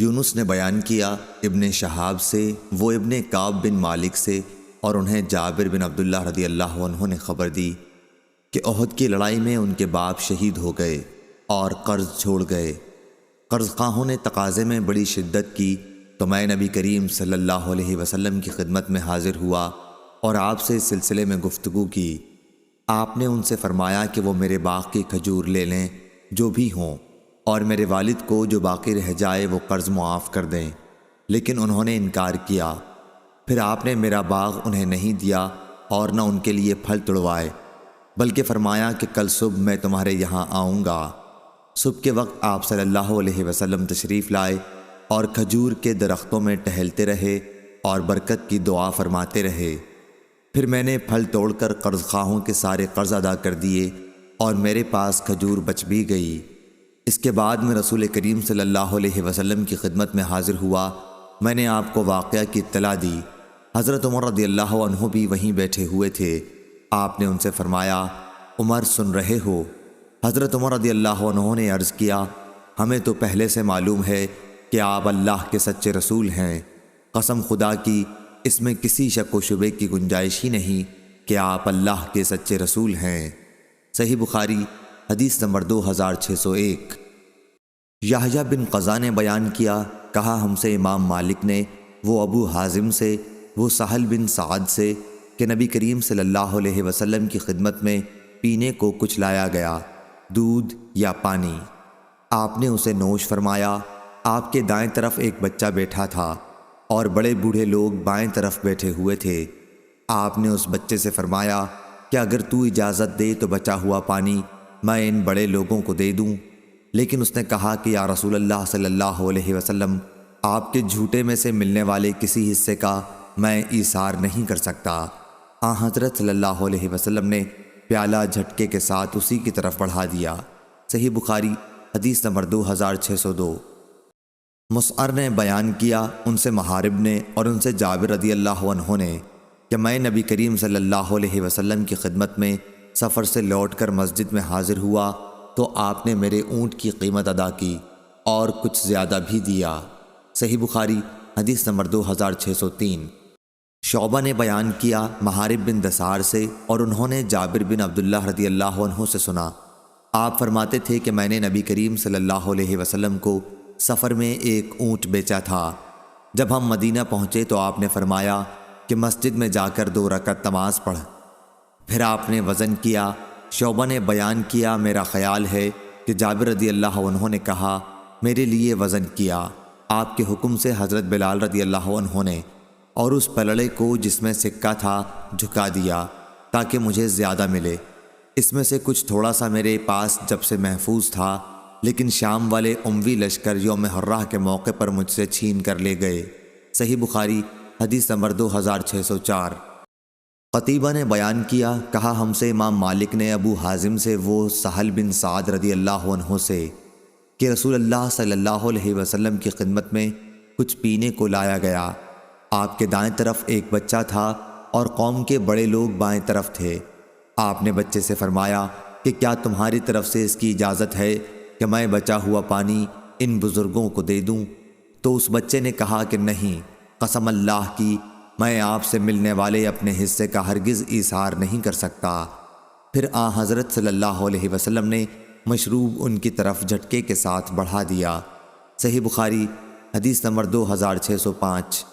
یونس نے بیان کیا ابن شہاب سے، وہ ابن کعب بن مالک سے، اور انہیں جابر بن عبداللہ رضی اللہ عنہ نے خبر دی کہ احد کی لڑائی میں ان کے باپ شہید ہو گئے اور قرض چھوڑ گئے۔ قرض خواہوں نے تقاضے میں بڑی شدت کی تو میں نبی کریم صلی اللہ علیہ وسلم کی خدمت میں حاضر ہوا اور آپ سے اس سلسلے میں گفتگو کی۔ آپ نے ان سے فرمایا کہ وہ میرے باغ کی کھجور لے لیں جو بھی ہوں، اور میرے والد کو جو باقی رہ جائے وہ قرض معاف کر دیں، لیکن انہوں نے انکار کیا۔ پھر آپ نے میرا باغ انہیں نہیں دیا اور نہ ان کے لیے پھل توڑوائے، بلکہ فرمایا کہ کل صبح میں تمہارے یہاں آؤں گا۔ صبح کے وقت آپ صلی اللہ علیہ وسلم تشریف لائے اور کھجور کے درختوں میں ٹہلتے رہے اور برکت کی دعا فرماتے رہے۔ پھر میں نے پھل توڑ کر قرض خواہوں کے سارے قرض ادا کر دیے اور میرے پاس کھجور بچ بھی گئی۔ اس کے بعد میں رسول کریم صلی اللہ علیہ وسلم کی خدمت میں حاضر ہوا۔ میں نے آپ کو واقعہ کی اطلاع دی۔ حضرت عمر رضی اللہ عنہ بھی وہیں بیٹھے ہوئے تھے۔ آپ نے ان سے فرمایا، عمر سن رہے ہو؟ حضرت عمر رضی اللہ عنہ نے عرض کیا، ہمیں تو پہلے سے معلوم ہے کہ آپ اللہ کے سچے رسول ہیں۔ قسم خدا کی اس میں کسی شک و شبے کی گنجائش ہی نہیں کہ آپ اللہ کے سچے رسول ہیں۔ صحیح بخاری حدیث نمبر 2601۔ یحییٰ بن قزا نے بیان کیا، کہا ہم سے امام مالک نے، وہ ابو حازم سے، وہ سہل بن سعد سے، کہ نبی کریم صلی اللہ علیہ وسلم کی خدمت میں پینے کو کچھ لایا گیا، دودھ یا پانی۔ آپ نے اسے نوش فرمایا۔ آپ کے دائیں طرف ایک بچہ بیٹھا تھا اور بڑے بوڑھے لوگ بائیں طرف بیٹھے ہوئے تھے۔ آپ نے اس بچے سے فرمایا کہ اگر تو اجازت دے تو بچا ہوا پانی میں ان بڑے لوگوں کو دے دوں، لیکن اس نے کہا کہ یا رسول اللہ صلی اللہ علیہ وسلم، آپ کے جھوٹے میں سے ملنے والے کسی حصے کا میں ایثار نہیں کر سکتا۔ حضرت صلی اللہ علیہ وسلم نے پیالہ جھٹکے کے ساتھ اسی کی طرف بڑھا دیا۔ صحیح بخاری حدیث نمبر 2602۔ مسعر نے بیان کیا، ان سے محارب نے اور ان سے جابر رضی اللہ عنہ نے، کہ میں نبی کریم صلی اللہ علیہ وسلم کی خدمت میں سفر سے لوٹ کر مسجد میں حاضر ہوا تو آپ نے میرے اونٹ کی قیمت ادا کی اور کچھ زیادہ بھی دیا۔ صحیح بخاری حدیث نمبر 2603۔ شعبہ نے بیان کیا محارب بن دثار سے، اور انہوں نے جابر بن عبداللہ رضی اللہ عنہ سے سنا، آپ فرماتے تھے کہ میں نے نبی کریم صلی اللہ علیہ وسلم کو سفر میں ایک اونٹ بیچا تھا۔ جب ہم مدینہ پہنچے تو آپ نے فرمایا کہ مسجد میں جا کر 2 رکعت نماز پڑھ۔ پھر آپ نے وزن کیا۔ شعبہ نے بیان کیا، میرا خیال ہے کہ جابر رضی اللہ عنہ نے کہا، میرے لیے وزن کیا۔ آپ کے حکم سے حضرت بلال رضی اللہ عنہ نے، اور اس پلڑے کو جس میں سکہ تھا جھکا دیا تاکہ مجھے زیادہ ملے۔ اس میں سے کچھ تھوڑا سا میرے پاس جب سے محفوظ تھا، لیکن شام والے اموی لشکر یوم حرہ کے موقع پر مجھ سے چھین کر لے گئے۔ صحیح بخاری حدیث نمبر 2604۔ قتیبہ نے بیان کیا، کہا ہم سے امام مالک نے ابو حازم سے، وہ سہل بن سعد رضی اللہ عنہ سے، کہ رسول اللہ صلی اللہ علیہ وسلم کی خدمت میں کچھ پینے کو لایا گیا۔ آپ کے دائیں طرف ایک بچہ تھا اور قوم کے بڑے لوگ بائیں طرف تھے۔ آپ نے بچے سے فرمایا کہ کیا تمہاری طرف سے اس کی اجازت ہے کہ میں بچا ہوا پانی ان بزرگوں کو دے دوں؟ تو اس بچے نے کہا کہ نہیں، قسم اللہ کی میں آپ سے ملنے والے اپنے حصے کا ہرگز ایثار نہیں کر سکتا۔ پھر حضرت صلی اللہ علیہ وسلم نے مشروب ان کی طرف جھٹکے کے ساتھ بڑھا دیا۔ صحیح بخاری حدیث نمبر 2605۔